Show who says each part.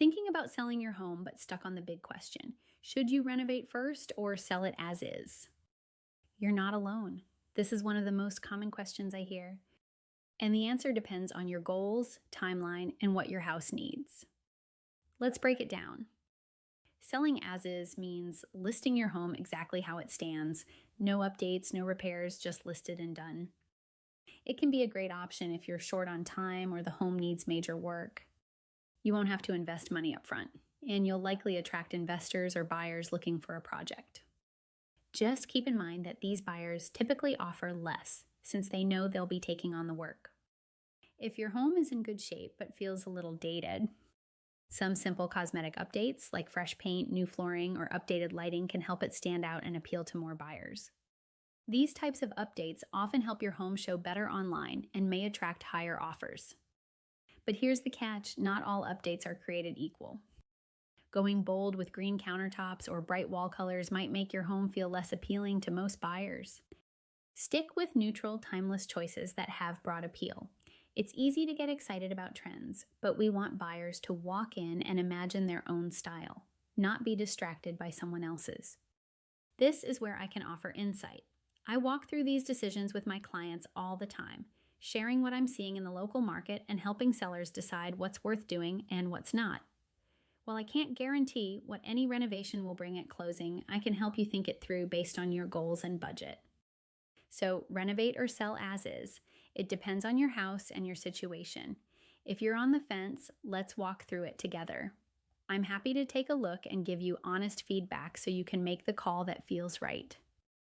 Speaker 1: Thinking about selling your home but stuck on the big question: should you renovate first or sell it as is? You're not alone. This is one of the most common questions I hear. And the answer depends on your goals, timeline, and what your house needs. Let's break it down. Selling as is means listing your home exactly how it stands. No updates, no repairs, just listed and done. It can be a great option if you're short on time or the home needs major work. You won't have to invest money up front, and you'll likely attract investors or buyers looking for a project. Just keep in mind that these buyers typically offer less since they know they'll be taking on the work. If your home is in good shape but feels a little dated, some simple cosmetic updates like fresh paint, new flooring, or updated lighting can help it stand out and appeal to more buyers. These types of updates often help your home show better online and may attract higher offers. But here's the catch: not all updates are created equal. Going bold with green countertops or bright wall colors might make your home feel less appealing to most buyers. Stick with neutral, timeless choices that have broad appeal. It's easy to get excited about trends, but we want buyers to walk in and imagine their own style, not be distracted by someone else's. This is where I can offer insight. I walk through these decisions with my clients all the time, sharing what I'm seeing in the local market and helping sellers decide what's worth doing and what's not. While I can't guarantee what any renovation will bring at closing, I can help you think it through based on your goals and budget. So, renovate or sell as is. It depends on your house and your situation. If you're on the fence, let's walk through it together. I'm happy to take a look and give you honest feedback so you can make the call that feels right.